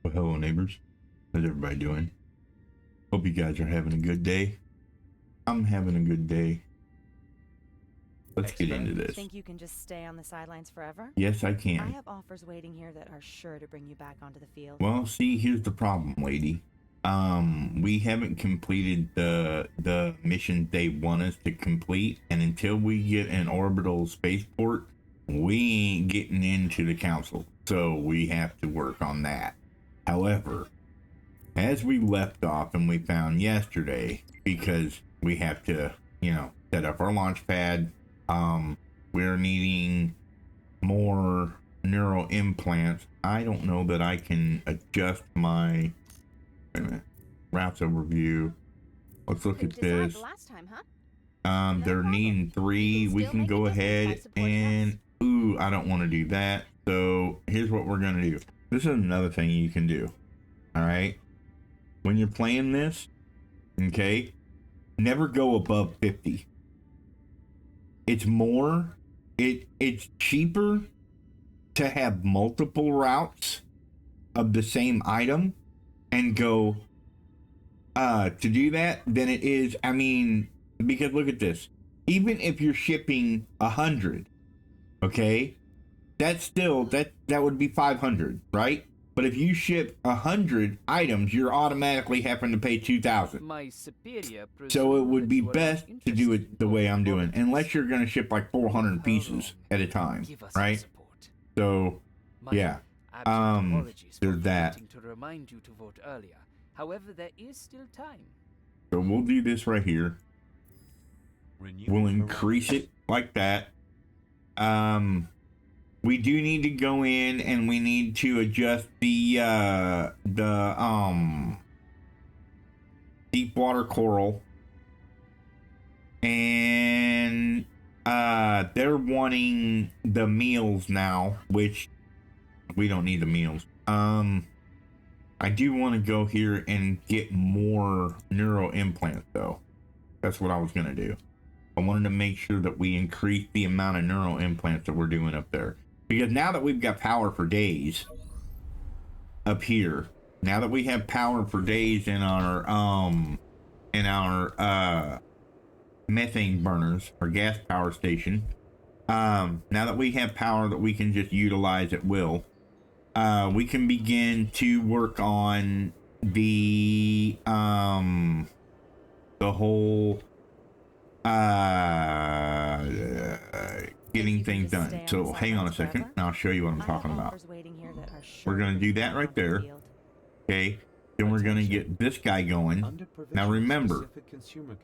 Well, hello, neighbors. How's everybody doing? Hope you guys are having a good day. I'm having a good day. Let's get into this. Think you can just stay on the sidelines forever? Yes, I I can. have offers waiting here that are sure to bring you back onto the field. Well, see, here's the problem, lady. We haven't completed the missions they want us to complete, and until we get an orbital spaceport, we ain't getting into the council. So we have to work on that. However, as we left off and we found yesterday, because we have to, set up our launch pad, we're needing more neural implants. I don't know that I can adjust my routes overview. Let's look at this. Last time, huh? They're needing 3. We can go ahead and I don't want to do that. So here's what we're gonna do. This is another thing you can do. All right, when you're playing this, okay, never go above 50. It's cheaper to have multiple routes of the same item and go to do that than it is, because look at this. Even if you're shipping 100, okay, that's still that would be 500, right? But if you ship 100 items, you're automatically having to pay 2,000. My superior. So it would be best to do it the way I'm doing, unless you're going to ship like 400 pieces at a time, right? So, yeah. There's that. To remind you to vote earlier. However, there is still time. So we'll do this right here. We'll increase it like that. We do need to go in and we need to adjust the deep water coral, and they're wanting the meals now, which we don't need the meals. I do want to go here and get more neural implants though. That's what I was gonna do. I wanted to make sure that we increase the amount of neural implants that we're doing up there. Because now that we've got power for days up here, now that we have power for days in our methane burners, our gas power station, now that we have power that we can just utilize at will, we can begin to work on the whole getting things done. So hang on a second and I'll show you what I'm talking about. We're going to do that right there. Okay. Then we're going to get this guy going. Now remember,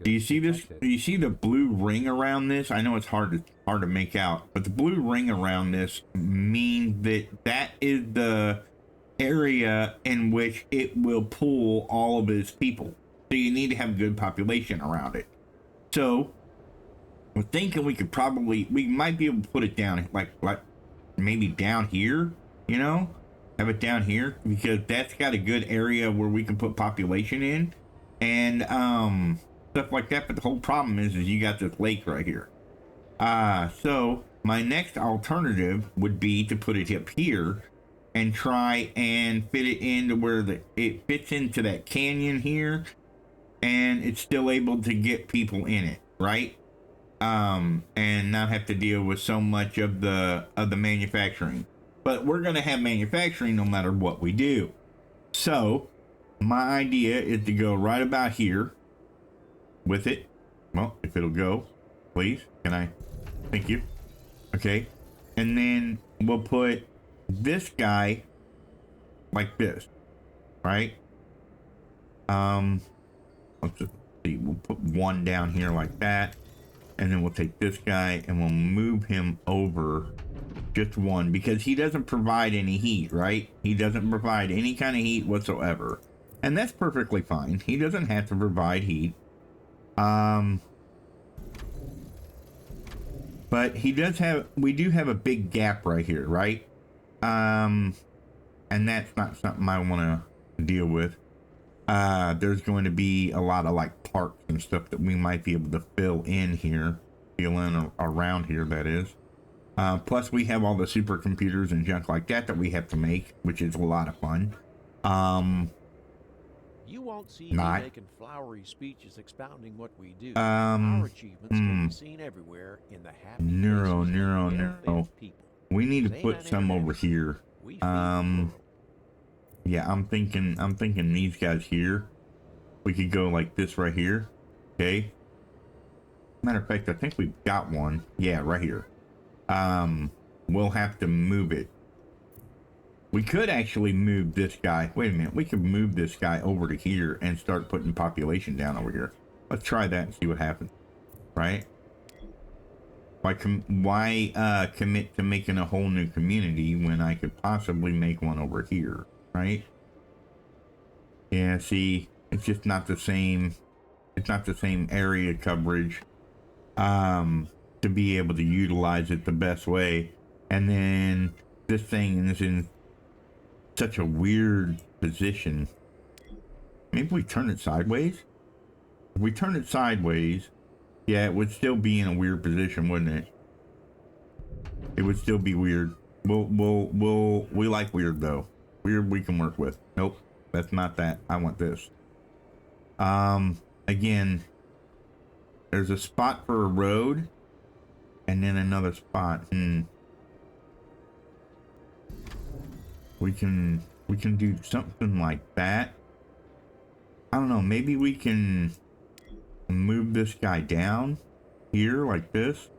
do you see this? Do you see the blue ring around this? I know it's hard to make out, but the blue ring around this means that is the area in which it will pull all of its people. So you need to have a good population around it. So we're thinking we might be able to put it down like maybe down here, have it down here, because that's got a good area where we can put population in and stuff like that. But the whole problem is you got this lake right here. So my next alternative would be to put it up here and try and fit it into where it fits into that canyon here, and it's still able to get people in it, right? And not have to deal with so much of the manufacturing. But we're going to have manufacturing no matter what we do. So my idea is to go right about here with it. Well, if it'll go, please. Can I? Thank you. Okay. And then we'll put this guy like this, right? Let's just see. We'll put one down here like that. And then we'll take this guy and we'll move him over just one, because he doesn't provide any heat, right? He doesn't provide any kind of heat whatsoever. And that's perfectly fine. He doesn't have to provide heat. But we do have a big gap right here, right? And that's not something I want to deal with. There's going to be a lot of like parks and stuff that we might be able to fill in around here, that is. Plus we have all the supercomputers and junk like that we have to make, which is a lot of fun. You won't see Not. me making flowery speeches expounding what we do. Um, Our achievements can be seen everywhere in the happy neuro, faces neuro, of neuro. well-fed people. We need to Same put on some over International. here. We feed the world. Yeah, I'm thinking these guys here. We could go like this right here. Okay. Matter of fact, I think we've got one. Yeah, right here. We'll have to move it. We could actually move this guy. Wait a minute. We could move this guy over to here and start putting population down over here. Let's try that and see what happens. Right? Why commit to making a whole new community when I could possibly make one over here? Right? Yeah, see, it's just not the same. It's not the same area coverage to be able to utilize it the best way. And then this thing is in such a weird position. Maybe we turn it sideways? If we turn it sideways, yeah, it would still be in a weird position, wouldn't it? It would still be weird. We like weird though. Weird we can work with. Nope, that's not that. I want this. Again, there's a spot for a road and then another spot. We can do something like that. I don't know, maybe we can move this guy down here like this.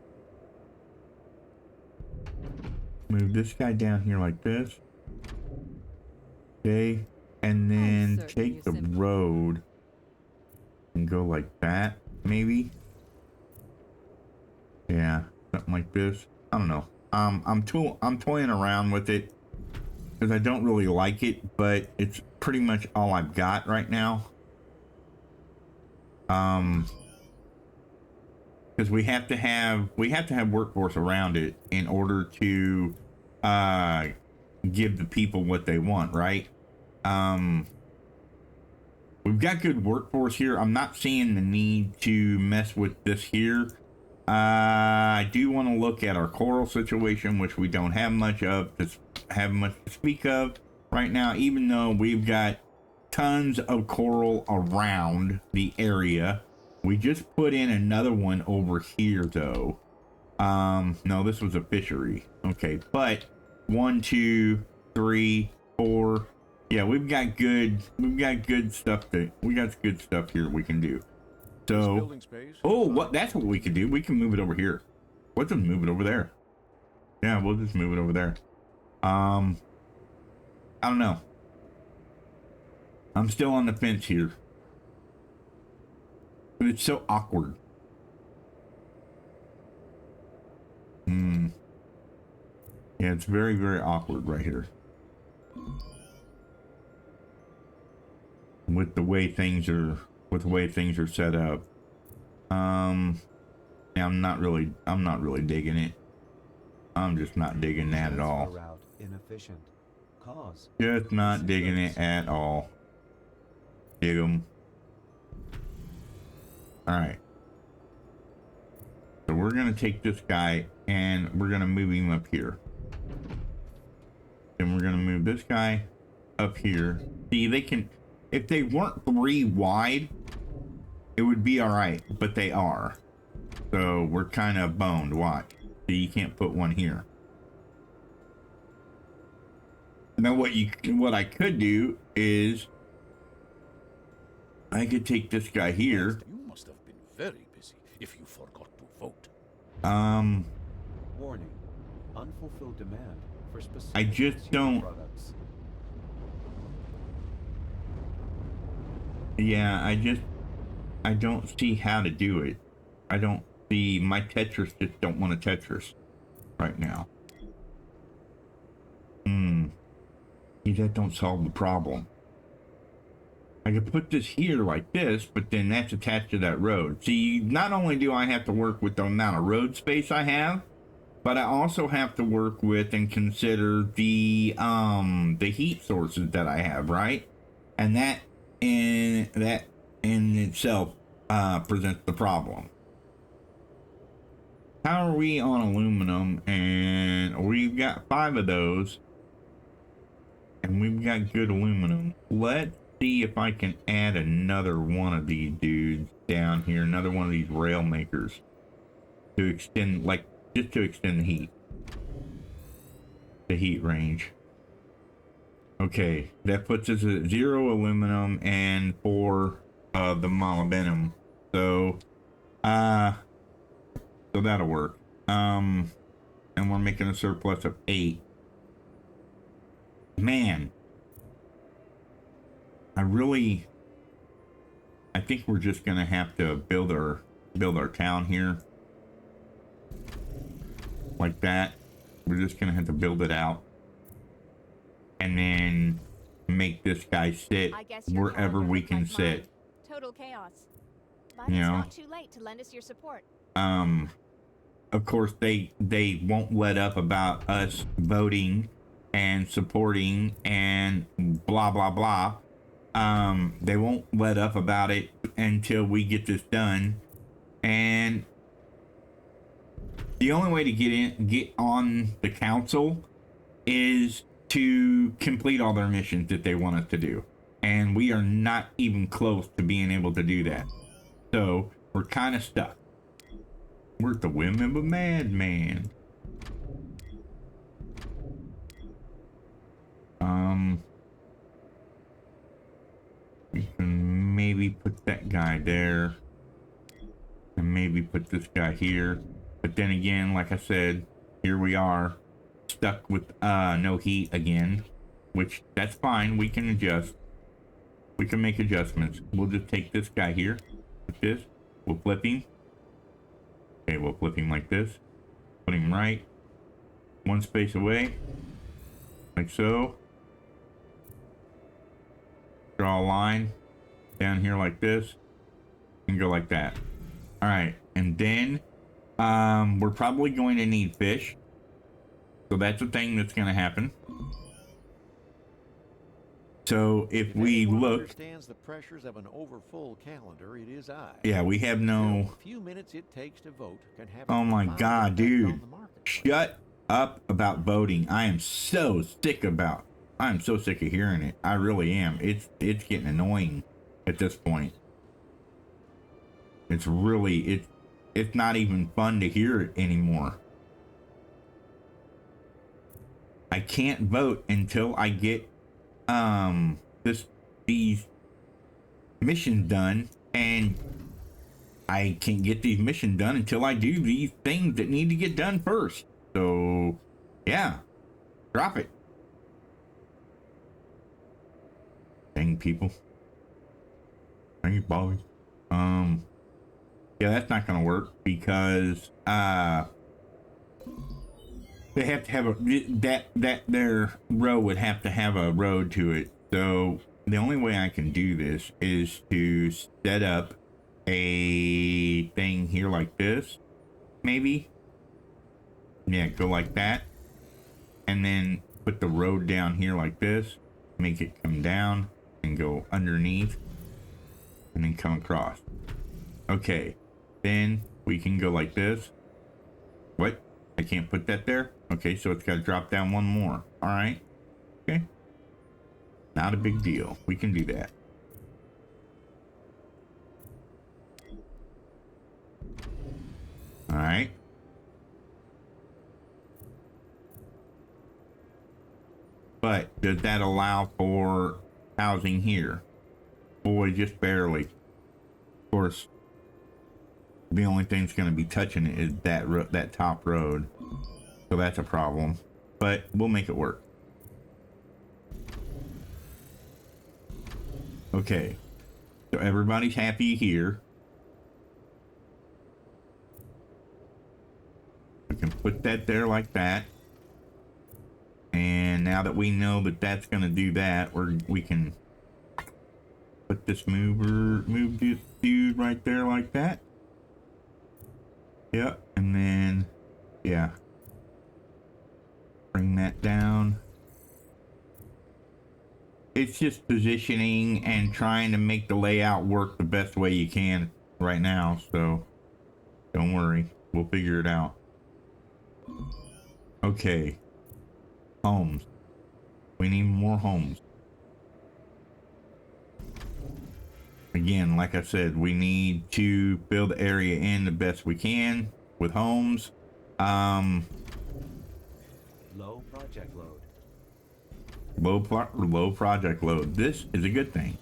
Move this guy down here like this. Okay, and then take the road and go like that, maybe. Yeah, something like this. I don't know. I'm toying around with it because I don't really like it, but it's pretty much all I've got right now. Because we have to have workforce around it in order to give the people what they want, right? We've got good workforce here. I'm not seeing the need to mess with this here. I do want to look at our coral situation, which we don't have much to speak of right now, even though we've got tons of coral around the area. We just put in another one over here though. No, this was a fishery. Okay, but 1, 2, 3, 4. Yeah, we've got good stuff here we can do. So, oh, that's what we could do. We can move it over here. Let's just move it over there. Yeah, we'll just move it over there. I don't know. I'm still on the fence here. But it's so awkward. Yeah, it's very, very awkward right here. With the way things are set up. Yeah, I'm not really digging it. I'm just not digging that at all. Just not digging it at all. Dig 'em. Alright. So we're gonna take this guy and we're gonna move him up here. Then we're gonna move this guy up here. See, they can, if they weren't 3 wide, it would be alright, but they are. So we're kind of boned. Watch. See, you can't put one here. Now what I could do is I could take this guy here. You must have been very busy if you forgot to vote. Warning. Unfulfilled demand for specific I just don't. products. Yeah, I don't see how to do it. I don't see, my Tetris just don't want to Tetris right now. See, that don't solve the problem. I could put this here like this, but then that's attached to that road. See, not only do I have to work with the amount of road space I have, but I also have to work with and consider the heat sources that I have, right? And that in itself presents the problem. How are we on aluminum? And we've got 5 of those. And we've got good aluminum. Let's see if I can add another one of these dudes down here. Another one of these rail makers. To extend, like, just to extend the heat. The heat range. Okay, that puts us at 0 aluminum and 4 of the molybdenum. So that'll work. And we're making a surplus of 8. Man, I think we're just gonna have to build our town here like that. We're just gonna have to build it out and then make this guy sit wherever we can sit. Total chaos. But You it's know. not too late to lend us your support. Of course they won't let up about us voting and supporting and blah blah blah. They won't let up about it until we get this done. And the only way to get on the council is to complete all their missions that they want us to do. And we are not even close to being able to do that. So we're kind of stuck. We're at the whim of a madman. We can maybe put that guy there. And maybe put this guy here. But then again, like I said, here we are. Stuck with no heat again. Which, that's fine. We can adjust. We can make adjustments. We'll just take this guy here. Like this. We'll flip him. Okay, we'll flip him like this. Put him right. One space away. Like so. Draw a line. Down here like this. And go like that. Alright. And then we're probably going to need fish. So that's a thing that's going to happen. So if we look, understands the pressures of an overfull calendar, it is I. yeah, we have no. The few minutes it takes to vote can have. Oh my God, dude! Shut up about voting. I am so sick of hearing it. I really am. It's getting annoying at this point. It's not even fun to hear it anymore. I can't vote until I get these missions done, and I can't get these missions done until I do these things that need to get done first. So yeah, drop it. Dang people. Dang it, boys. Yeah, that's not gonna work because they have to have their row would have to have a road to it. So the only way I can do this is to set up a thing here like this, maybe. Yeah, go like that, and then put the road down here like this. Make it come down and go underneath, and then come across. Okay, then we can go like this. What? I can't put that there? Okay, so it's got to drop down one more. Alright. Okay. Not a big deal. We can do that. Alright. But does that allow for housing here? Boy, just barely. Of course, the only thing that's going to be touching it is that top road. So that's a problem. But we'll make it work. Okay. So everybody's happy here. We can put that there like that. And now that we know that that's going to do that, we can put this move this dude right there like that. Yep, and then, yeah. Bring that down. It's just positioning and trying to make the layout work the best way you can right now, so don't worry. We'll figure it out. Okay. Homes. We need more homes. Again, like I said, we need to build the area in the best we can with homes. Low project load. Low project load. This is a good thing.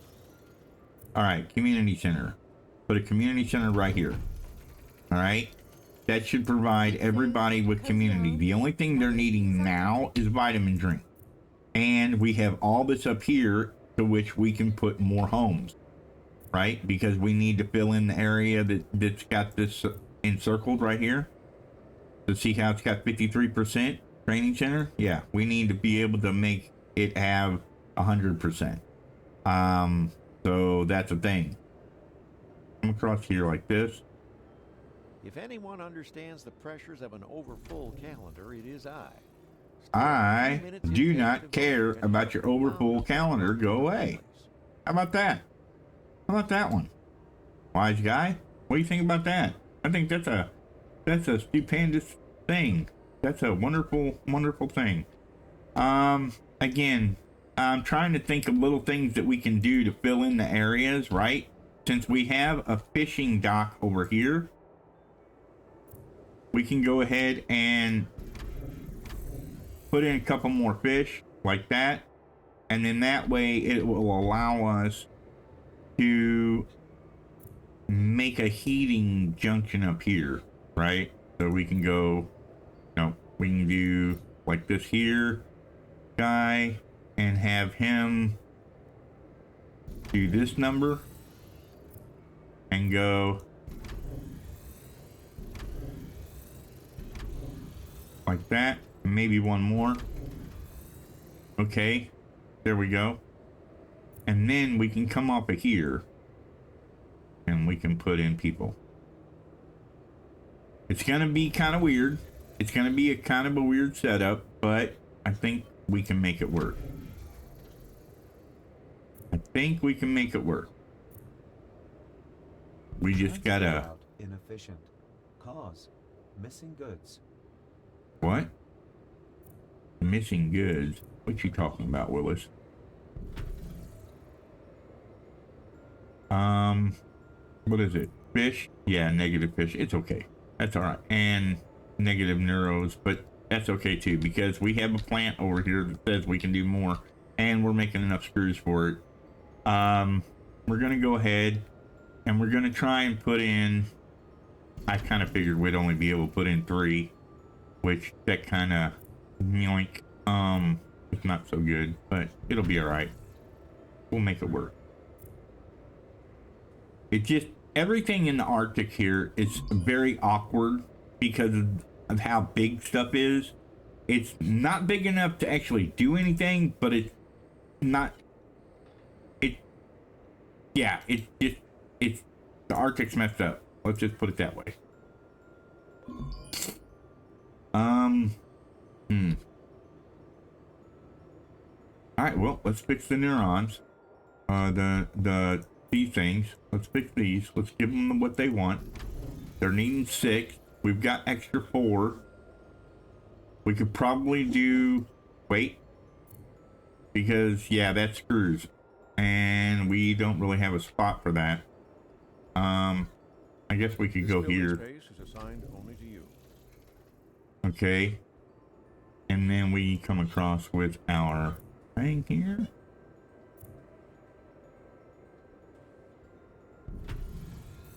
All right, community center. Put a community center right here. All right, that should provide everybody with community. The only thing they're needing now is vitamin drink, and we have all this up here to which we can put more homes, right? Because we need to fill in the area that's got this encircled right here. To see how it's got 53% training center. Yeah, we need to be able to make it have 100%. So that's a thing. Come across here like this. If anyone understands the pressures of an overfull calendar, it is I. I do not care about your overfull calendar. Go away. How about that? How about that one? Wise guy? What do you think about that? I think that's a stupendous thing. That's a wonderful, wonderful thing. Again, I'm trying to think of little things that we can do to fill in the areas, right? Since we have a fishing dock over here, we can go ahead and put in a couple more fish like that. And then that way it will allow us to make a heating junction up here, right? So we can go, we can do like this here guy and have him do this number and go like that. Maybe one more. Okay, there we go. And then we can come off of here and we can put in people. It's gonna be kind of weird. It's gonna be a kind of a weird setup, but I think we can make it work. I think we can make it work. We just gotta... Inefficient. Cause. Missing goods. What? Missing goods? What you talking about, Willis? What is it? Fish? Yeah, negative fish. It's okay. That's all right. And negative neuros, but that's okay too, because we have a plant over here that says we can do more, and we're making enough screws for it. We're gonna go ahead and we're gonna try and put in, I kind of figured we'd only be able to put in 3, which that kind of yoink. It's not so good, but it'll be all right. We'll make it work. It just, everything in the Arctic here is very awkward because of how big stuff is. It's not big enough to actually do anything, but it's not, yeah, it's the Arctic's messed up. Let's just put it that way. Alright, well, let's fix the neurons. These things. Let's fix these. Let's give them what they want. They're needing 6. We've got extra 4. We could probably do... Wait. Because, yeah, that screws. And we don't really have a spot for that. I guess we could go here. Space is assigned only to you. Okay. And then we come across with our thing here.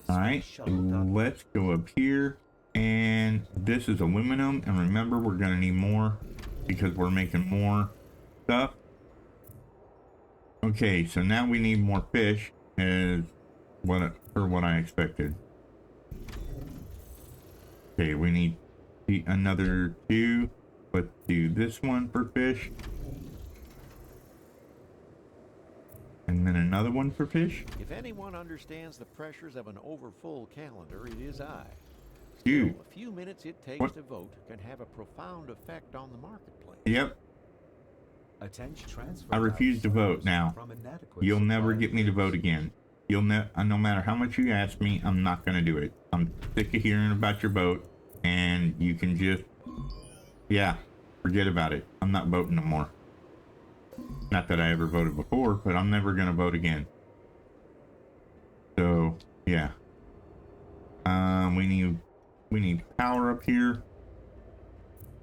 Alright, let's go up here. And this is aluminum. And remember, we're going to need more because we're making more stuff. Okay, so now we need more fish as what I expected. Okay, we need another 2. Let's do this one for fish. And then another one for fish. If anyone understands the pressures of an overfull calendar, it is I. You. Still, a few minutes it takes to vote can have a profound effect on the marketplace. Yep. Attention transfer. I refuse to vote now. You'll never get me to vote again. No matter how much you ask me, I'm not going to do it. I'm sick of hearing about your vote, and you can just, yeah, forget about it. I'm not voting no more. Not that I ever voted before, but I'm never gonna vote again. So yeah. We need power up here.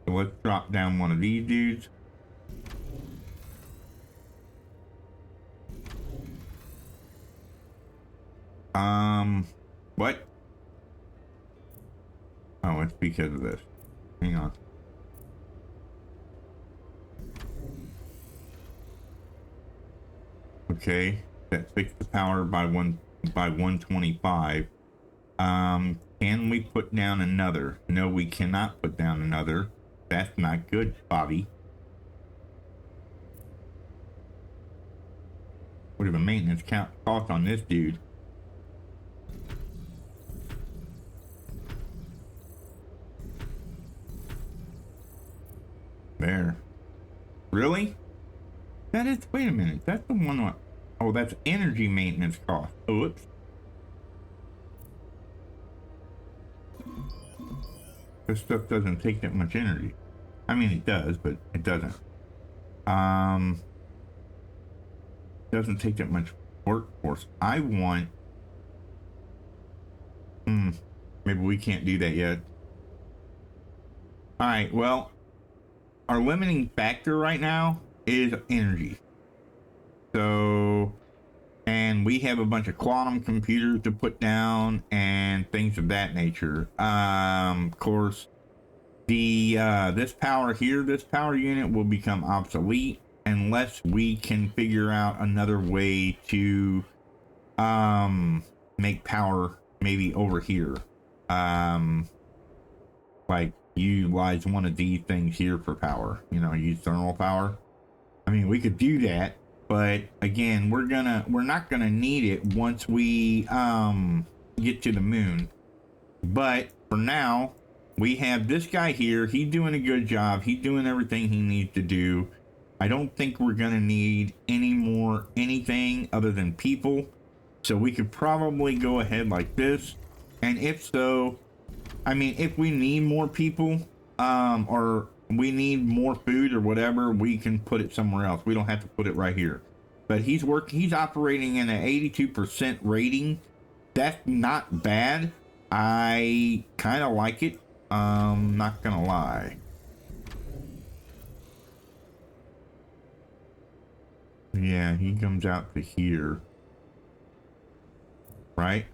So let's drop down one of these dudes. What? Oh, it's because of this. Hang on. Okay, that fixed the power by 125. Can we put down another? No, we cannot put down another. That's not good, Bobby. What are the maintenance cost on this dude? There. Really? That is, wait a minute, that's the one, oh, that's energy maintenance cost. Oops. This stuff doesn't take that much energy. I mean, it does, but it doesn't. Doesn't take that much workforce. I want, maybe we can't do that yet. All right, well, our limiting factor right now is energy. So, and we have a bunch of quantum computers to put down and things of that nature. Of course, the this power here, this power unit will become obsolete unless we can figure out another way to make power maybe over here. Like utilize one of these things here for power, you know, use thermal power. I mean, we could do that, but again, we're not gonna need it once we get to the moon. But for now, we have this guy here. He's doing a good job. He's doing everything he needs to do. I don't think we're gonna need anything other than people. So we could probably go ahead like this. And if so, I mean, if we need more people, or we need more food or whatever, we can put it somewhere else. We don't have to put it right here. But he's operating in an 82% rating. That's not bad. I kind of like it. Not gonna lie. Yeah, he comes out to here. Right?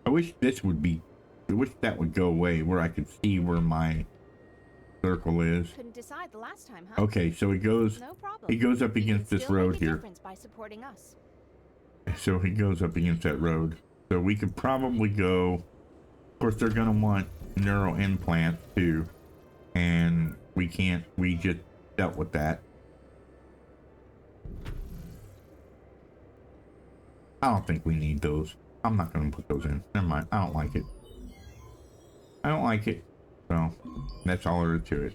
I wish that would go away where I could see where my circle is. Couldn't decide the last time, huh? Okay, so it goes No problem. he goes up You can against this still road make a here. difference by supporting us. So he goes up against that road. So we could probably go, of course they're gonna want neural implants too. And we just dealt with that. I don't think we need those. I'm not gonna put those in. Never mind. I don't like it. I don't like it. So that's all there is to it.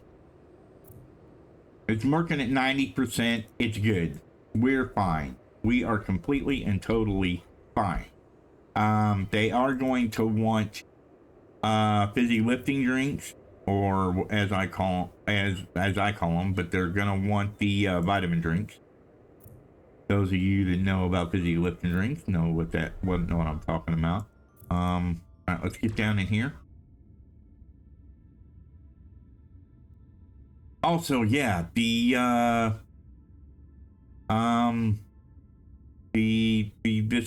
It's working at 90%. It's good. We're fine. We are completely and totally fine. They are going to want fizzy lifting drinks, or as I call them, but they're gonna want the vitamin drinks. Those of you that know about fizzy lifting drinks know what I'm talking about. All right, let's get down in here. Also, yeah, this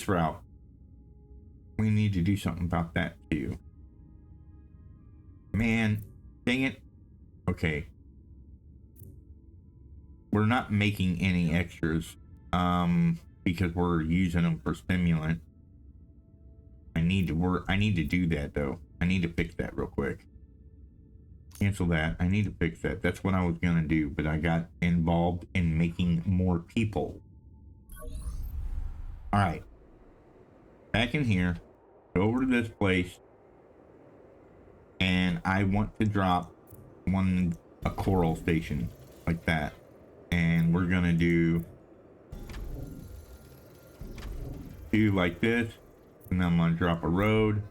route. We need to do something about that too. Man, dang it. Okay. We're not making any extras, because we're using them for stimulant. I need to do that though. I need to fix that real quick. Cancel that. I need to fix that. That's what I was gonna do, but I got involved in making more people. All right. Back in here. Go over to this place. And I want to drop a coral station like that. And we're gonna do like this. And then I'm gonna drop a road.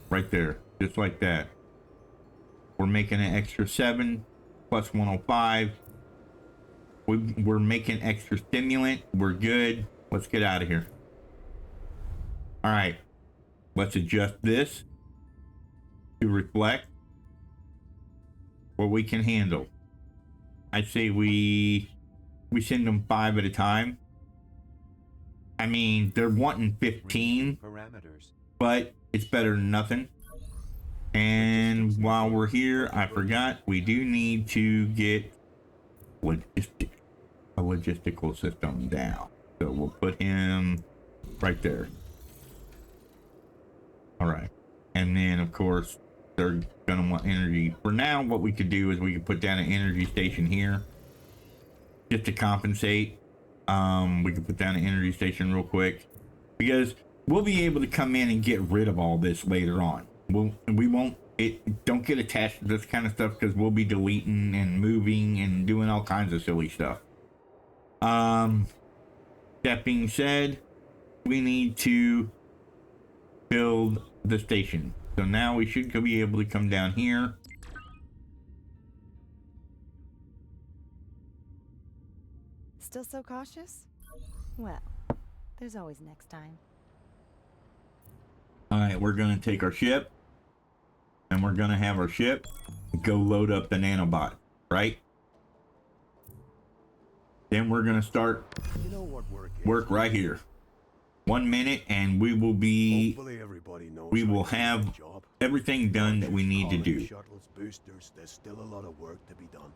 Right there, just like that. We're making an extra 7 plus 105. We're making extra stimulant. We're good. Let's get out of here. All right. Let's adjust this to reflect what we can handle. I say we send them 5 at a time. I mean, they're wanting 15, Parameters. but it's better than nothing. And while we're here, I forgot we do need to get a logistical system down. So we'll put him right there. All right. And then, of course, they're going to want energy. For now, what we could do is we could put down an energy station here just to compensate. We could put down an energy station real quick because we'll be able to come in and get rid of all this later on. We won't don't get attached to this kind of stuff because we'll be deleting and moving and doing all kinds of silly stuff. That being said, we need to build the station. So now we should be able to come down here. Still so cautious? Well, there's always next time. All right, we're going to take our ship and we're going to have our ship go load up the nanobot, right? Then we're going to start work right here. 1 minute and we will be, we will have everything done that we need to do. There's still a lot of work to be done.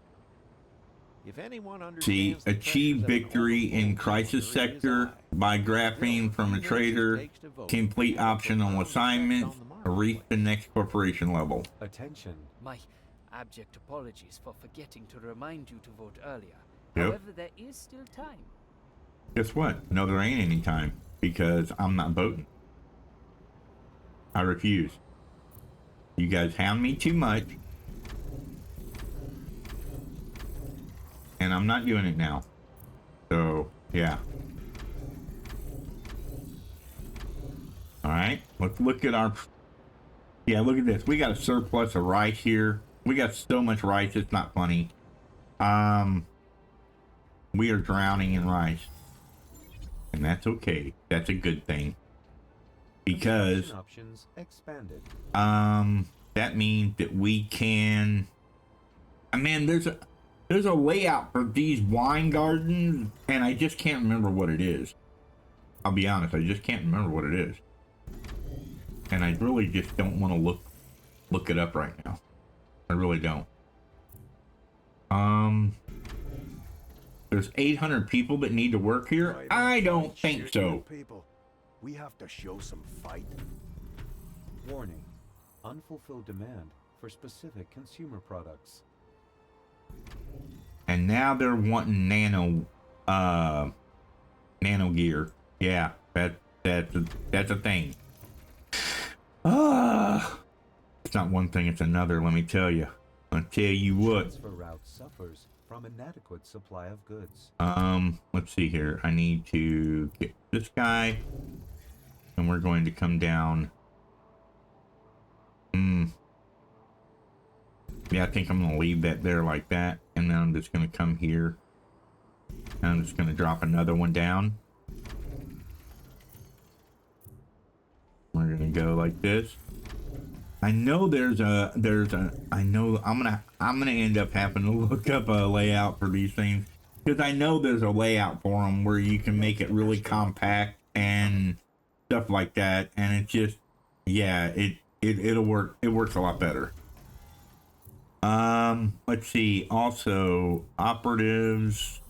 If anyone See, understands the achieve pressures of an victory in overfull crisis calendar, it is sector I. by graphing from a trader, complete optional assignments, or reach the next corporation level. Attention. My abject apologies for forgetting to remind you to vote earlier. Yep. However, there is still time. Guess what? No, there ain't any time because I'm not voting. I refuse. You guys hound me too much. And I'm not doing it now. So, yeah. Alright, let's look at our... Yeah, look at this. We got a surplus of rice here. We got so much rice, it's not funny. We are drowning in rice. And that's okay. That's a good thing. Because... Options expanded. that means that we can... I mean, there's a layout for these wine gardens, and I just can't remember what it is. I'll be honest, I just can't remember what it is. And I really just don't want to look it up right now. I really don't. There's 800 people that need to work here? I don't think so. People, we have to show some fight. Warning. Unfulfilled demand for specific consumer products. And now they're wanting nano gear. Yeah, that's a thing. It's not one thing, it's another, let me tell you. I'll tell you what. Transfer route suffers from inadequate supply of goods. Let's see here. I need to get this guy. And we're going to come down. Yeah, I think I'm going to leave that there like that. And then I'm just going to come here. And I'm just going to drop another one down. We're going to go like this. I know I know I'm going to end up having to look up a layout for these things. Because I know there's a layout for them where you can make it really compact and stuff like that. And it's just, yeah, it'll work. It works a lot better. Let's see. Also, operatives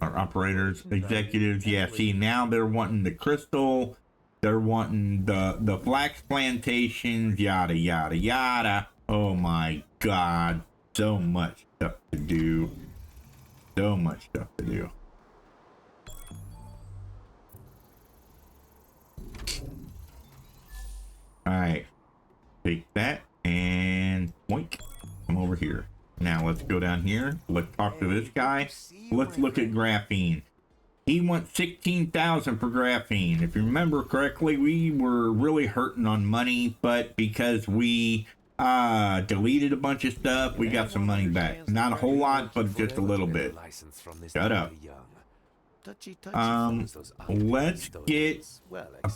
or operators, executives. Yeah, see, now they're wanting the crystal. They're wanting the flax plantations, yada, yada, yada. Oh my God. So much stuff to do. So much stuff to do. Alright. Take that and boink. Come over here. Now let's go down here. Let's talk to this guy. Let's look at graphene. He wants 16,000 for graphene. If you remember correctly, we were really hurting on money, but because we deleted a bunch of stuff, we got some money back. Not a whole lot, but just a little bit. Shut up. Let's get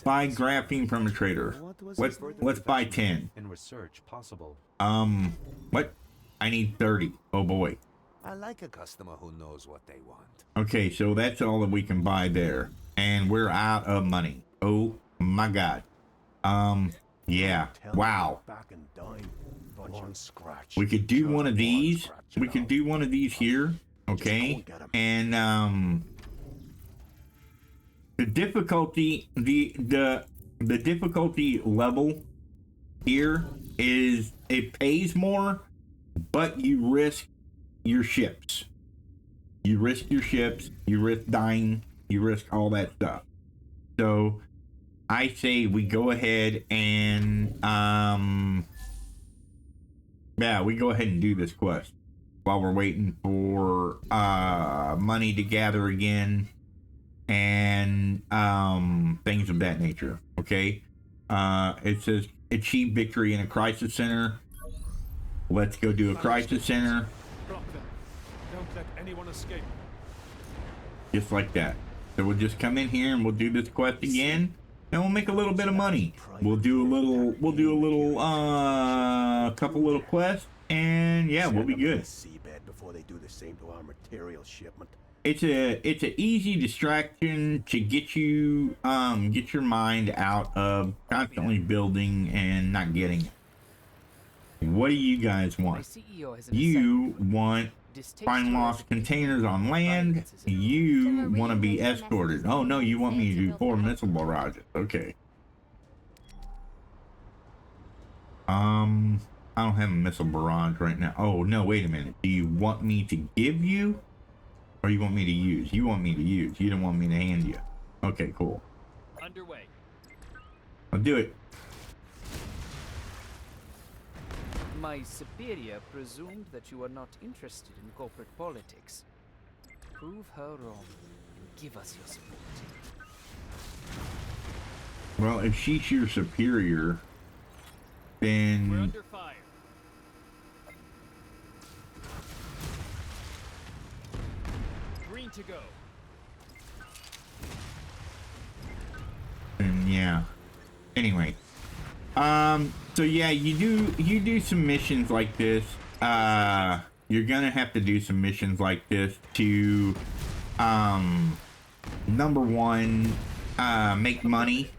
buy graphene from a trader. Let's buy 10. In research possible. What? I need 30. Oh boy. I like a customer who knows what they want. Okay, so that's all that we can buy there. And we're out of money. Oh my god. Yeah. Wow. Back and dime. One scratch. We could do one of these. We could do one of these here. Okay. And the difficulty the difficulty level here is it pays more, but you risk your ships. You risk your ships, you risk dying, you risk all that stuff. So I say we go ahead and yeah, we go ahead and do this quest while we're waiting for money to gather again and things of that nature. Okay. It says achieve victory in a crisis center. Let's go do a crisis center. Block them. Don't let anyone escape. Just like that. So we'll just come in here and we'll do this quest again, and we'll make a little bit of money. We'll do a little couple little quests, and yeah, we'll be good. Seabed before they do the same to our material shipment. It's a easy distraction to get you get your mind out of constantly building and not getting it. What do you guys want? You want find lost containers on land. You want to be escorted. Oh no, you want me to do 4 missile barrages. Okay. I don't have a missile barrage right now. Oh no, wait a minute. Do you want me to give you, or you want me to use? You want me to use. You don't want me to hand you. Okay, cool. Underway. I'll do it. My superior presumed that you were not interested in corporate politics. Prove her wrong and give us your support. Well, if she's your superior, then We're under fire. Green to go. yeah. Anyway, so yeah, you do some missions like this. You're gonna have to do some missions like this to, number one, make money.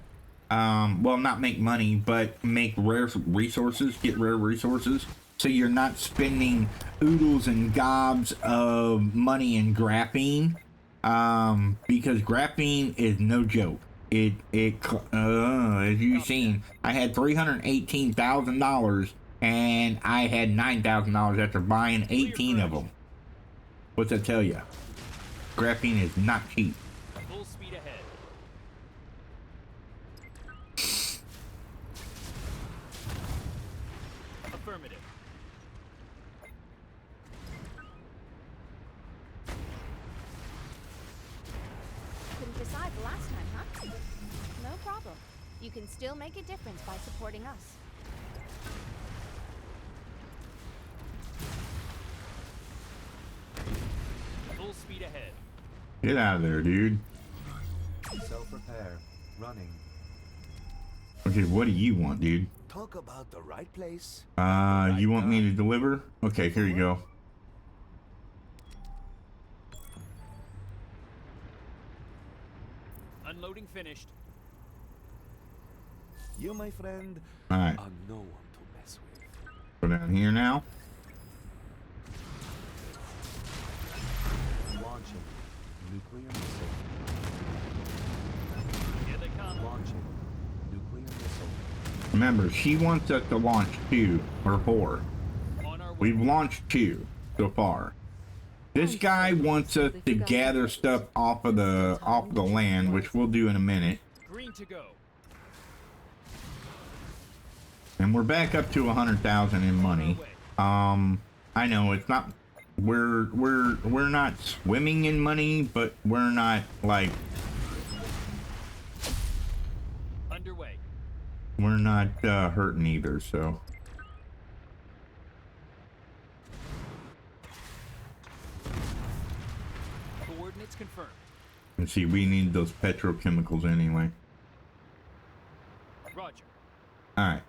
Well, not make money, but make rare resources, get rare resources. So you're not spending oodles and gobs of money in graphene, because graphene is no joke. As you've seen, I had $318,000 and I had $9,000 after buying 18 of them. What's that tell you? Graphene is not cheap. Full speed ahead. Affirmative. Couldn't decide the last time, huh? No problem. You can still make a difference by supporting us. Full speed ahead. Get out of there, dude. Self-repair. Running. Okay, what do you want, dude? Talk about the right place. You want me to deliver? Okay, here you go. Unloading finished. You, my friend, Alright, are no one to mess with. go down here now. Launching. Nuclear missile. Here they come. Launching. Nuclear missile. Remember, she wants us to launch 2 or 4. On our way. We've launched 2 so far. This guy wants us to gather stuff off of the land, which we'll do in a minute. Green to go. And we're back up to 100,000 in money. I know it's not we're not swimming in money, but we're not like Underway. we're not hurting either. So Coordinates confirmed. and see, we need those petrochemicals anyway. Roger. All right,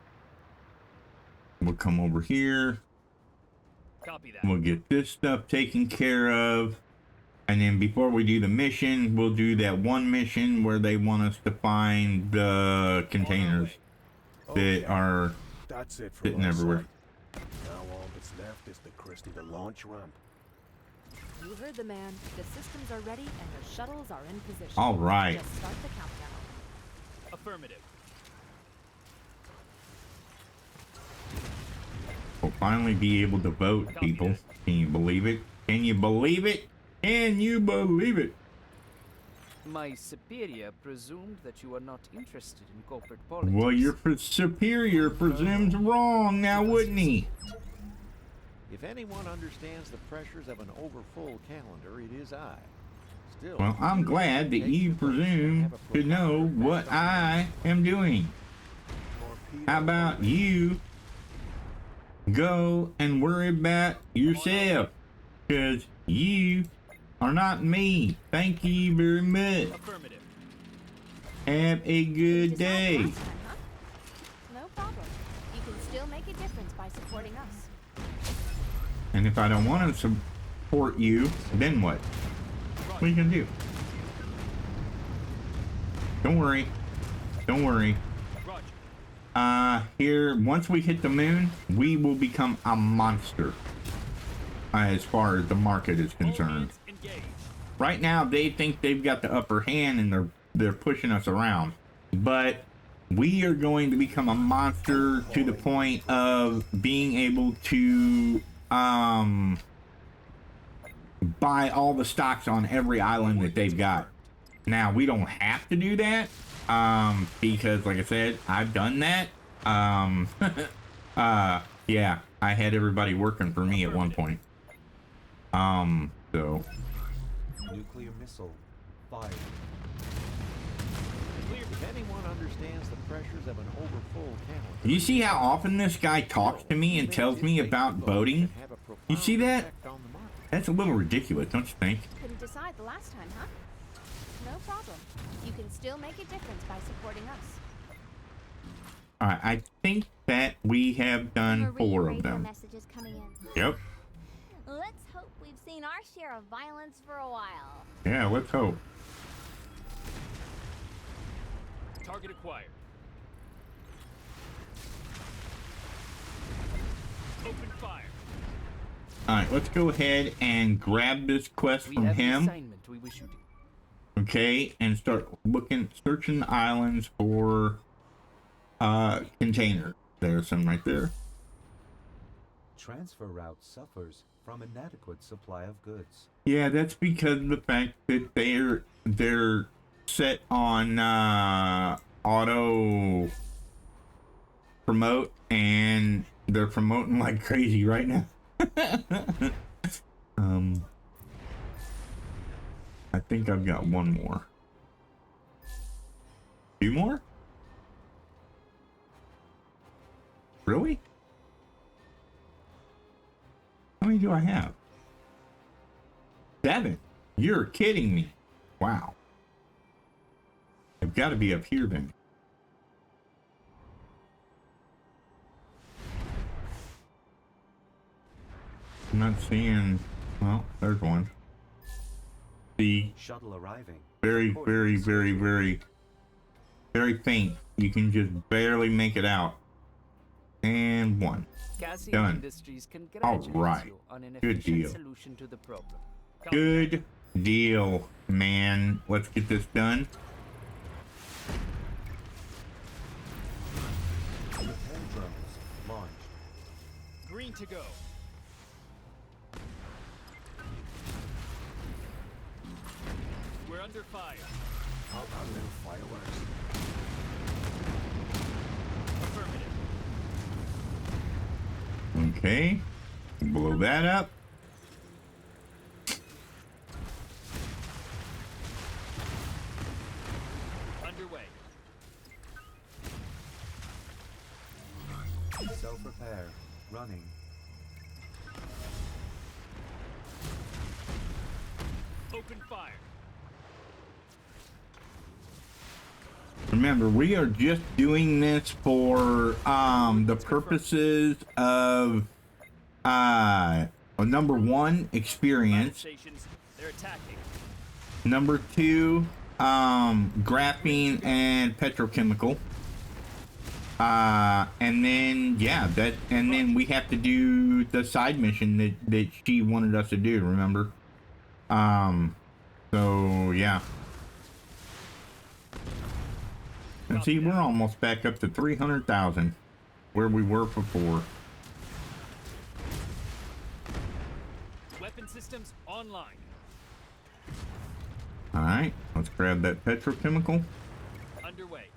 we'll come over here. Copy that. We'll get this stuff taken care of. And then before we do the mission, we'll do that one mission where they want us to find the containers that are That's it for sitting our everywhere. side. Now all that's left is the Christie, the launch ramp. You heard the man. The systems are ready and the shuttles are in position. All right. Just start the countdown. Affirmative. We'll finally be able to vote, people. Can you believe it? Can you believe it? Can you believe it? My superior presumed that you are not interested in corporate politics. Well, your superior presumes wrong now, wouldn't he? If anyone understands the pressures of an overfull calendar, it is I. Still, Well, I'm glad that you presume to know what I am doing. How about you go and worry about yourself? Because you are not me. Thank you very much. Affirmative. Have a good day. Last time, huh? No problem. You can still make a difference by supporting us. And if I don't want to support you, then what? What are you gonna do? Don't worry. Don't worry. Roger. Here, once we hit the moon, we will become a monster. As far as the market is All concerned. hands engaged. Right now, they think they've got the upper hand and they're pushing us around. But we are going to become a monster to the point of being able to buy all the stocks on every island that they've got. Now, we don't have to do that because, like I said, I've done that. Yeah, I had everybody working for me at one point. So Nuclear missile fired. if anyone understands the pressures of an overfull calendar, you see how often this guy talks to me and tells me about voting? You see that? That's a little ridiculous, don't you think? Couldn't decide the last time, huh? No problem. You can still make a difference by supporting us. Alright, I think that we have done 4 of them. Messages coming in. Yep. Let's hope we've seen our share of violence for a while. Yeah, let's hope. Target acquired. Open fire. Alright, let's go ahead and grab this quest We from have the him. assignment we wish you to. Okay, and start searching the islands for container. There's some right there. Transfer route suffers from inadequate supply of goods. Yeah, that's because of the fact that they're set on auto promote and they're promoting like crazy right now. I think I've got one more. 2 more? Really? How many do I have? 7. You're kidding me. Wow. I've got to be up here then. I'm not seeing. Well, there's one. See, Shuttle arriving. very faint. You can just barely make it out. And 1. Cassie Done. Industries congratulates right. you on an Good efficient deal. solution to the problem. Good deal, man. Let's get this done. Repair drones launched. Green to go. We're under fire. How about little fireworks? Affirmative. Okay. Blow that up. fire. Remember, we are just doing this for the purposes of number one, experience. Stations, they're attacking. Number two, graphene and petrochemical. And then yeah, and then we have to do the side mission that she wanted us to do, remember? So yeah. And see, we're almost back up to 300,000 where we were before. Weapon systems online. All right, let's grab that petrochemical. Underway.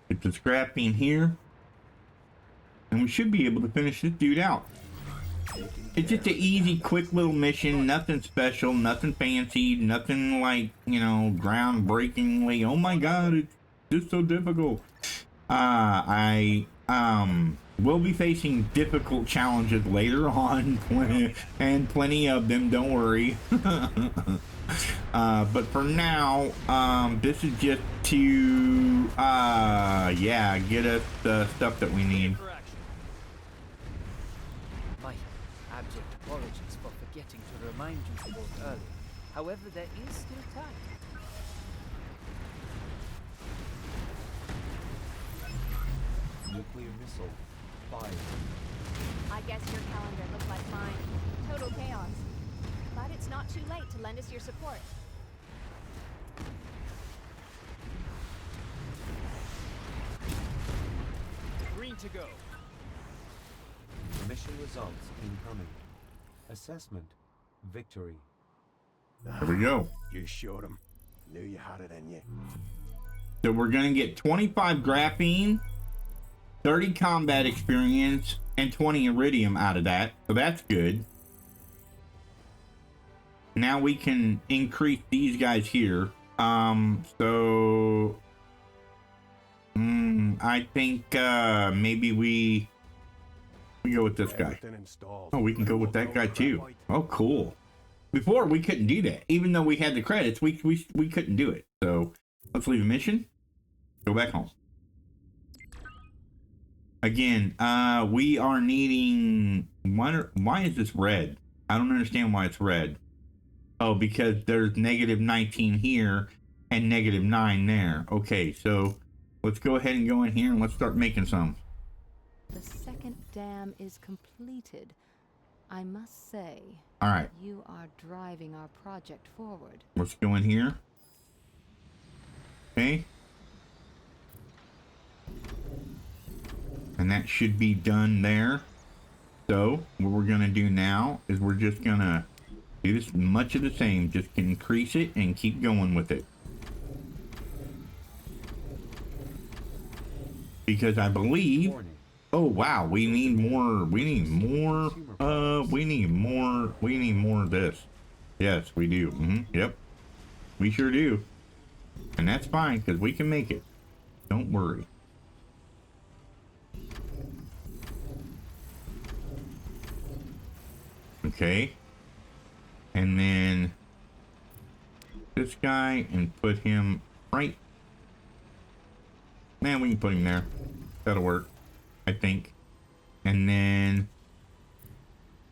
Get the scrapping here. And we should be able to finish this dude out. It's just an easy, quick little mission. Nothing special, nothing fancy, nothing like, you know, groundbreakingly. Oh my god, it's just so difficult. I will be facing difficult challenges later on, and plenty of them, don't worry. But for now, this is just to, yeah, get us the stuff that we need. My abject apologies for forgetting to remind you both earlier. However, there is still time. Nuclear missile fired. I guess your calendar looked like mine. Total chaos. But it's not too late to lend us your support. Green to go. Mission results incoming. Assessment. Victory. There we go. You showed him. Knew you had it in you. So we're gonna get 25 graphene, 30 combat experience, and 20 iridium out of that. So that's good. Now we can increase these guys here. So I think maybe we go with this guy. Everything installed. Oh, we can go with that guy too. Oh, cool. Before we couldn't do that, even though we had the credits, we couldn't do it. So let's leave a mission. Go back home. Again, we are needing. Why is this red? I don't understand why it's red. Oh, because there's negative 19 here and negative 9 there. Okay, so let's go ahead and go in here and let's start making some. The second dam is completed. I must say, All right, you are driving our project forward. let's go in here. Okay. And that should be done there. So what we're gonna do now is we're just gonna do this much of the same. Just increase it and keep going with it. Because I believe, oh wow, we need more of this. Yes, we do. Yep. We sure do. And that's fine, because we can make it. Don't worry. Okay. And then this guy and put him right. Man, we can put him there. That'll work, I think. And then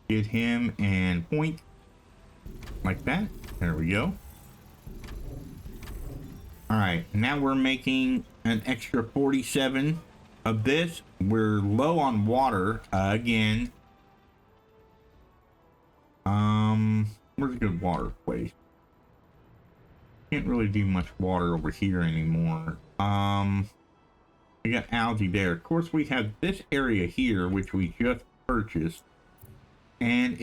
get him and point like that. There we go. All right, now we're making an extra 47 of this. We're low on water again. Where's a good water place? Can't really do much water over here anymore. We got algae there. Of course, we have this area here, which we just purchased, and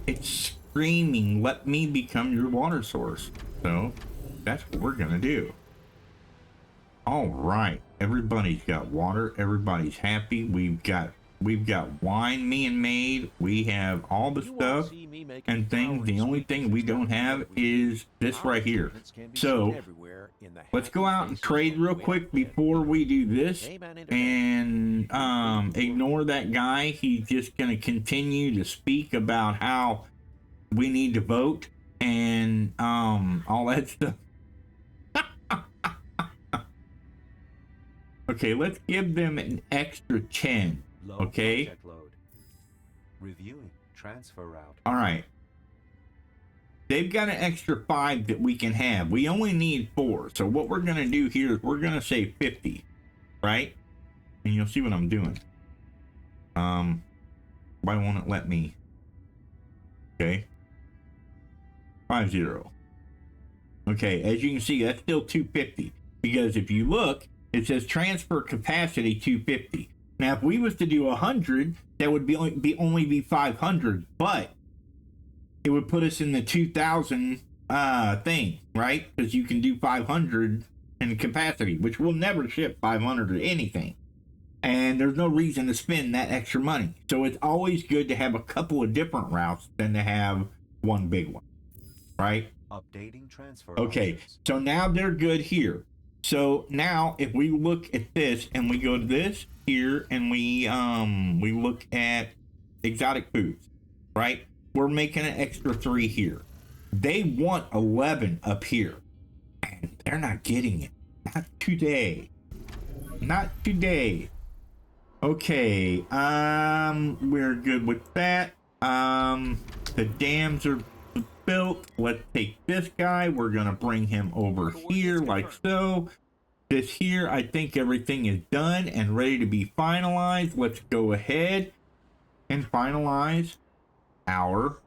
it's screaming, "Let me become your water source." So that's what we're gonna do. All right, everybody's got water. Everybody's happy. We've got wine being made. We have all the stuff and things. The only thing we don't have is this right here. So let's go out and trade real quick before we do this, and ignore that guy. He's just going to continue to speak about how we need to vote. and all that stuff. Okay, let's give them an extra 10. Low Okay. project load. Reviewing transfer route. All right. They've got an extra 5 that we can have. We only need 4. So what we're going to do here is we're going to say 50, right? And you'll see what I'm doing. Why won't it let me? Okay. 50. Okay, as you can see, that's still 250. Because if you look, it says transfer capacity 250. Now, if we was to do 100, that would only be 500, but it would put us in the 2,000 thing, right? Because you can do 500 in capacity, which will never ship 500 or anything. And there's no reason to spend that extra money. So it's always good to have a couple of different routes than to have one big one, right? Updating transfer. Okay, options. so now they're good here. So now if we look at this and we go to this here and we look at exotic foods, right? We're making an extra 3 here. They want 11 up here. And they're not getting it. Not today. Not today. Okay, we're good with that. The dams are built. Let's take this guy. We're gonna bring him over here like so. This here, I think everything is done and ready to be finalized. Let's go ahead and finalize our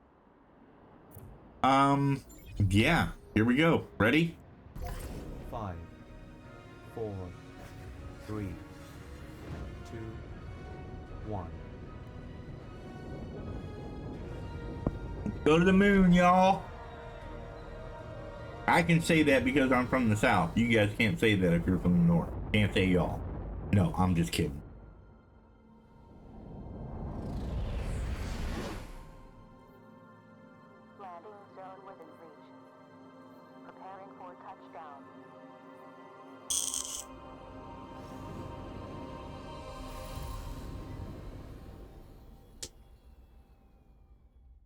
yeah, here we go. Ready? 5, 4, 3, 2, 1. Go to the moon, y'all. I can say that because I'm from the south. You guys can't say that if you're from the north. Can't say y'all. No, I'm just kidding. Landing zone within reach. Preparing for touchdown.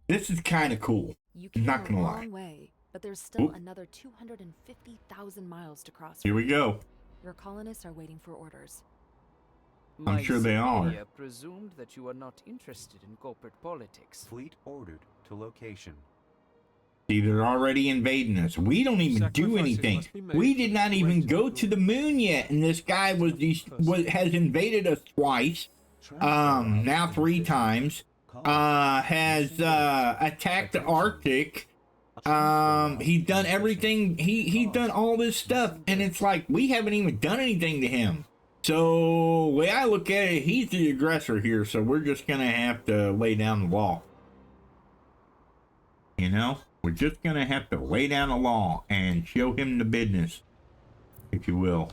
This is kind of cool. You came Not a gonna long lie. way, but there's still Oop. another 250,000 miles to cross. Here we go. Your colonists are waiting for orders. My sure they are. superior presumed that you are not interested in corporate politics. Fleet ordered to location. See, they're already invading us. We don't even do Sacrifices anything. must be made We did not even to go to the moon yet, and this guy has invaded us twice. Now 3 times. Has attacked the Arctic. He's done everything. He's done all this stuff, and it's like we haven't even done anything to him. So, the way I look at it, he's the aggressor here, so we're just gonna have to lay down the law. You know? We're just gonna have to lay down the law and show him the business, if you will.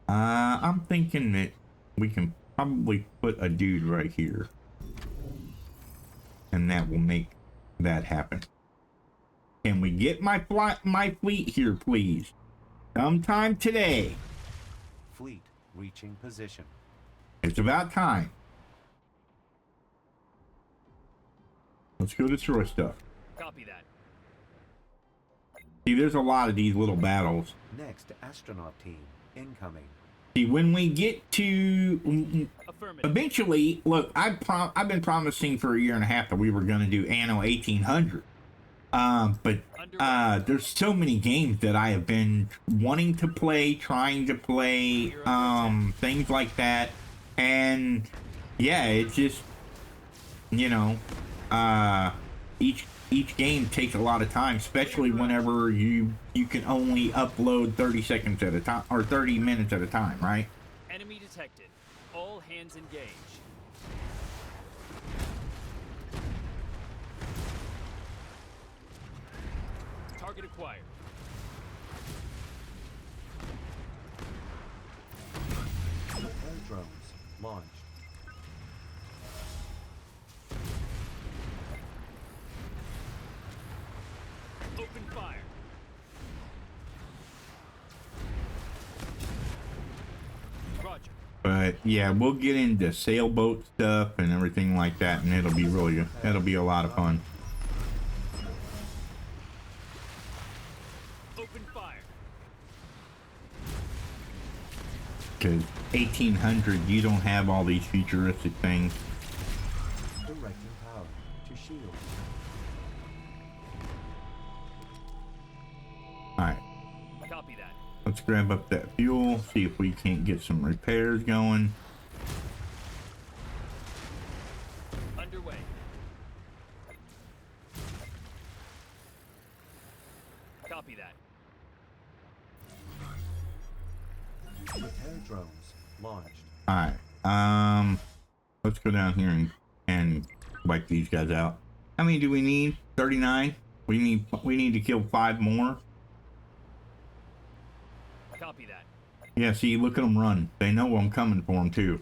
I'm thinking that we can probably put a dude right here. And that will make that happen. Can we get my fleet here, please? Sometime today. Fleet reaching position. It's about time. Let's go destroy stuff. Copy that. See, there's a lot of these little battles. Next astronaut team incoming. See, when we get to Affirmative. eventually, look, I've been promising for a year and a half that we were going to do Anno 1800. But there's so many games that I have been wanting to play, trying to play, things like that. And yeah, it's just, you know, each game takes a lot of time, especially whenever you can only upload 30 seconds at a time or 30 minutes at a time, right? Enemy detected. All hands engage. Target acquired. Air drones launched. Open fire. Roger. But yeah, we'll get into sailboat stuff and everything like that, and it'll be really good. It'll be a lot of fun. Because 1800, you don't have all these futuristic things. Directing power to shield. Alright, Copy that. let's grab up that fuel, see if we can't get some repairs going. Underway. Copy that. Repair drones launched. Alright, let's go down here and wipe these guys out. How many do we need? 39? We need to kill 5 more. Copy that. Yeah, see, look at them run. They know I'm coming for them too.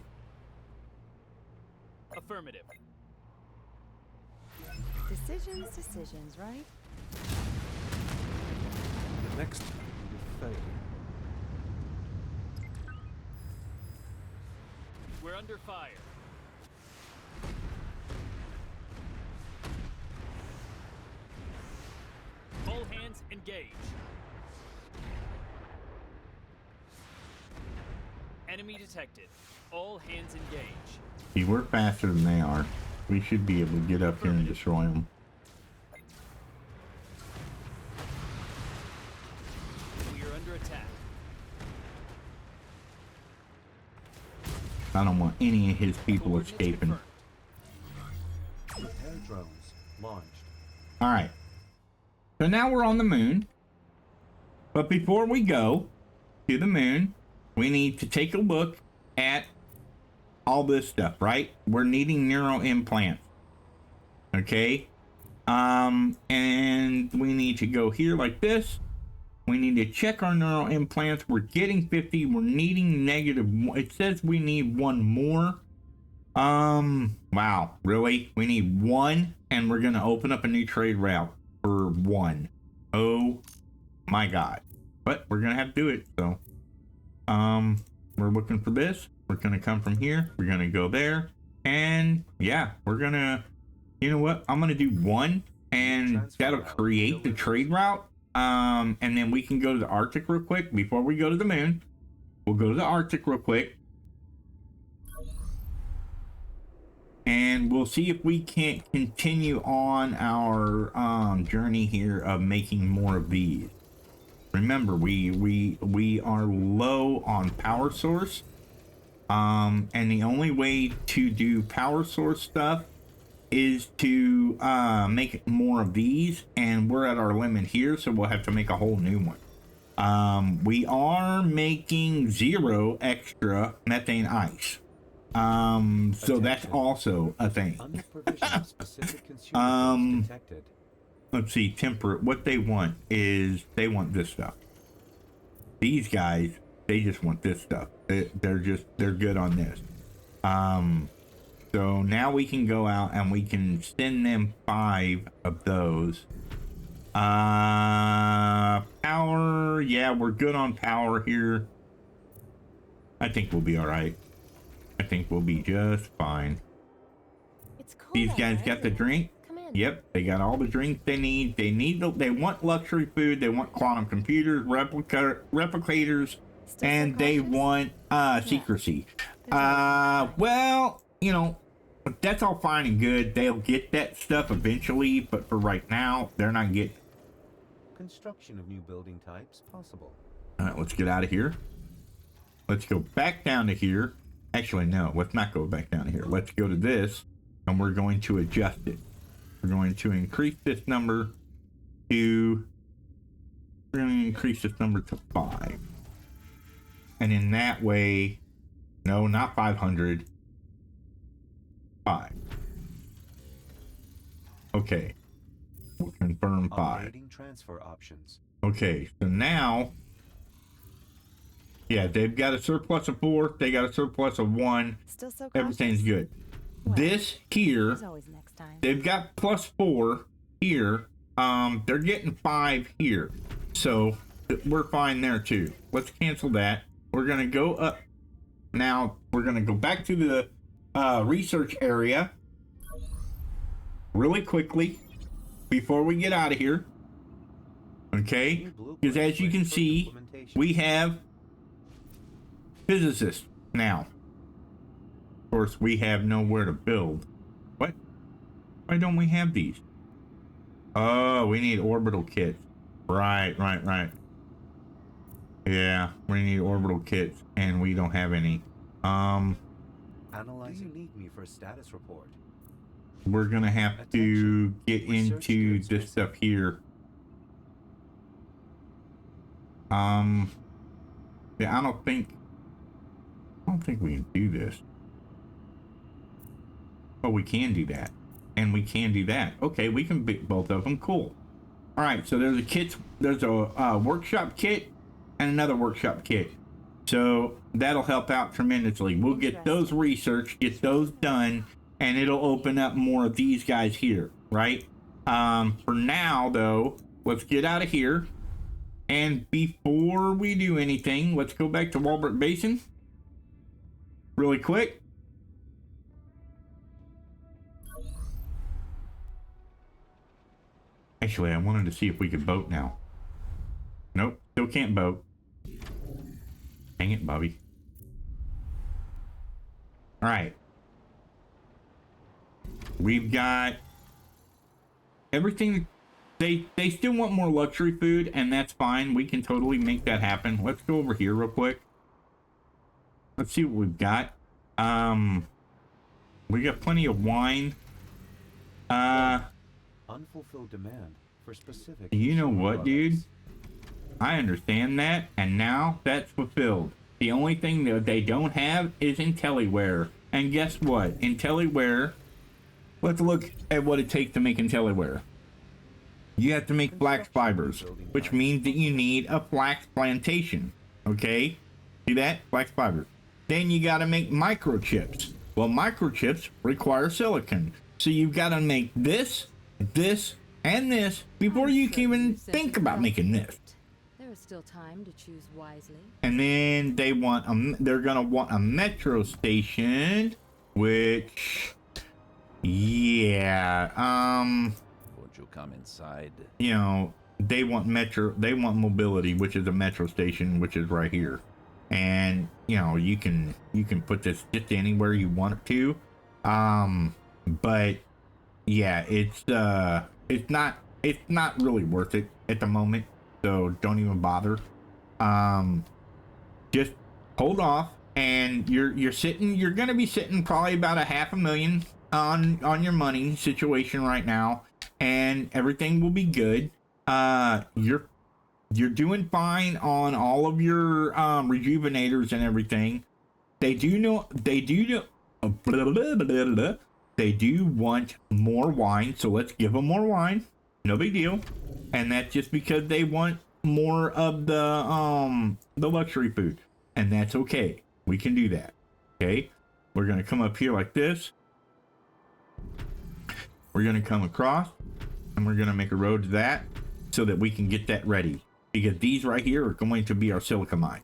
Affirmative. Decisions, right? The next will fail. We're under fire. All hands engage. Enemy detected. All hands engage. See, we're faster than they are. We should be able to get up here and destroy them. We are under attack. I don't want any of his people Coordinates escaping. confirmed. Repair drones launched. Alright. So now we're on the moon. But before we go to the moon, we need to take a look at all this stuff, right? We're needing neural implants. Okay? And we need to go here like this. We need to check our neural implants. We're getting 50. We're needing negative. It says we need 1 more. Wow, really? We need 1, and we're gonna open up a new trade route for 1. Oh my god. But we're gonna have to do it, so. We're looking for this. We're gonna come from here. We're gonna go there. And yeah, we're gonna, you know what? I'm gonna do 1, and that'll create the trade route. And then we can go to the Arctic real quick before we go to the moon. We'll go to the Arctic real quick. And we'll see if we can't continue on our journey here of making more of these. Remember, we are low on power source. And the only way to do power source stuff is to make more of these, and we're at our limit here, so we'll have to make a whole new one. We are making 0 extra methane ice. So that's also a thing. Under provision of specific consumer goods detected. Let's see, temperate. What they want is they want this stuff. These guys, they just want this stuff. They're good on this. So now we can go out and we can send them 5 of those. Power, yeah, we're good on power here. I think we'll be all right. I think we'll be just fine. It's cold These out guys there, got the isn't it? drink. Come in. Yep, they got all the drinks they need. They want luxury food. They want quantum computers, replicators, Still and so they cautious? want secrecy. Well, you know, that's all fine and good. They'll get that stuff eventually, but for right now, they're not getting. Construction of new building types possible. All right, let's get out of here. Let's go back down to here. Actually, no, let's not go back down to here. Let's go to this, and we're going to adjust it. We're going to increase this number to. We're going to increase this number to 5. And in that way, no, not 500. 5. Okay. We'll confirm 5. Updating transfer options. Okay, so now, yeah, they've got a surplus of 4. They got a surplus of 1. Still so cautious? Everything's good. Well, This here, there's always next time. they've got +4 here. They're getting 5 here. So we're fine there too. Let's cancel that. We're gonna go up. Now we're gonna go back to the research area really quickly before we get out of here. Okay, because as you can see, we have physicist now. Of course, we have nowhere to build. What? Why don't we have these? Oh, we need orbital kits. Right. Yeah, we need orbital kits, and we don't have any. Analyzing. Do you need me for a status report? We're gonna have to get into this stuff here. Yeah, I don't think we can do this. Oh, we can do that, and we can do that. Okay, we can pick both of them. Cool. All right, so there's a kit. There's a workshop kit and another workshop kit. So that'll help out tremendously. We'll get those researched, get those done, and it'll open up more of these guys here, right? For now, though, let's get out of here. And before we do anything, let's go back to Walbert Basin really quick. Actually, I wanted to see if we could boat now. Nope, still can't boat. Dang it, Bobby. All right. We've got everything. They still want more luxury food, and that's fine. We can totally make that happen. Let's go over here real quick. Let's see what we've got. We got plenty of wine. Unfulfilled demand for specific. You know what, dude? I understand that, and now that's fulfilled. The only thing that they don't have is IntelliWare. And guess what? IntelliWare, let's look at what it takes to make IntelliWare. You have to make flax fibers, which means that you need a flax plantation. Okay? See that? Flax fibers. Then you got to make microchips. Well, microchips require silicon. So you've got to make this, and this before you can even think about making this. There is still time to choose wisely. And then they're gonna want a metro station, which, yeah, Won't you come inside? you know, they want mobility, which is a metro station, which is right here. And, you know, you can put this just anywhere you want it to. But yeah, it's not really worth it at the moment. So don't even bother. Just hold off, and you're gonna be sitting probably about $500,000 on your money situation right now, and everything will be good. You're doing fine on all of your rejuvenators and everything. They do want more wine, so let's give them more wine. No big deal. And that's just because they want more of the luxury food, and that's okay. We can do that. Okay, we're gonna come up here like this. We're gonna come across, and we're gonna make a road to that so that we can get that ready, because these right here are going to be our silica mine.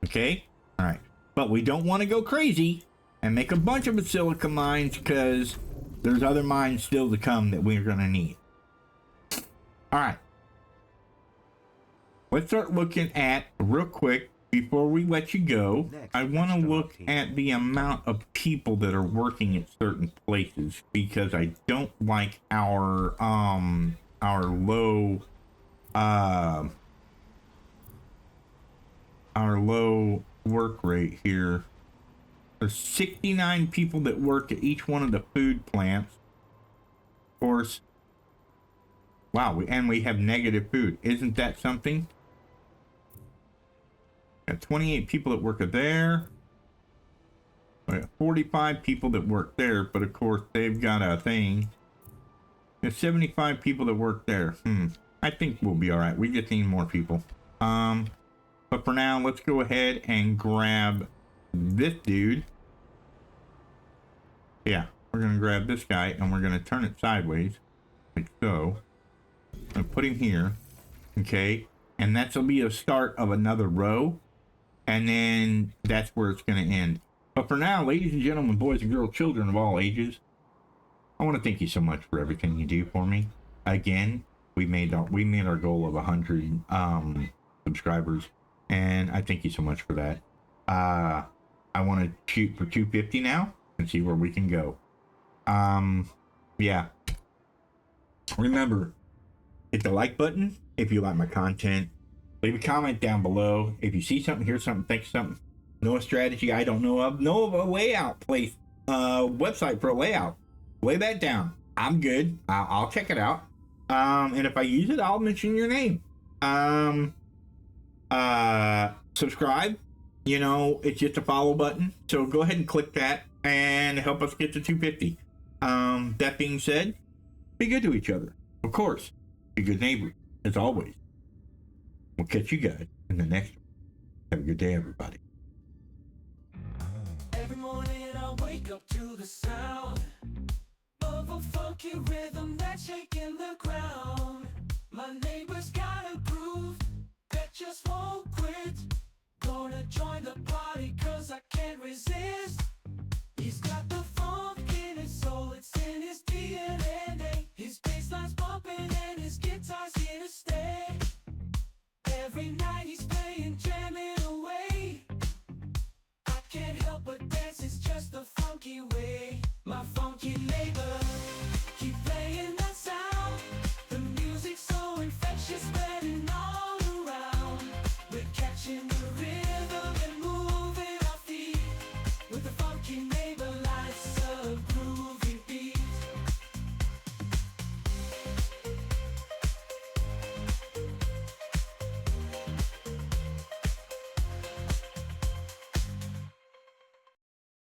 Okay, all right, but we don't want to go crazy and make a bunch of silica mines, because there's other mines still to come that we're gonna need. All right, let's start looking at, real quick, before we let you go, I want to look at the amount of people that are working at certain places, because I don't like our low work rate here. There's 69 people that work at each one of the food plants. Of course, wow, we have negative food. Isn't that something? Got 28 people that work there. We got 45 people that work there, but of course they've got a thing. There's 75 people that work there. I think we'll be all right. We just need more people. But for now, let's go ahead and grab this dude. Yeah, we're gonna grab this guy, and we're gonna turn it sideways, like so. And put him here, okay? And that'll be a start of another row, and then that's where it's gonna end. But for now, ladies and gentlemen, boys and girls, children of all ages, I want to thank you so much for everything you do for me. Again, we made our goal of 100 subscribers, and I thank you so much for that. I want to shoot for 250 now and see where we can go. Yeah. Remember, hit the like button if you like my content. Leave a comment down below. If you see something, hear something, think something, know a strategy I don't know of a layout place, website for a layout, lay that down. I'm good. I'll check it out. And if I use it, I'll mention your name. Subscribe. You know, it's just a follow button. So go ahead and click that and help us get to 250. That being said, be good to each other. Of course. Be good neighbors, as always. We'll catch you guys in the next one. Have a good day, everybody. Every morning I wake up to the sound of a funky rhythm that's shaking the ground. My neighbor's got a groove that just won't quit. Gonna join the party 'cause I can't resist.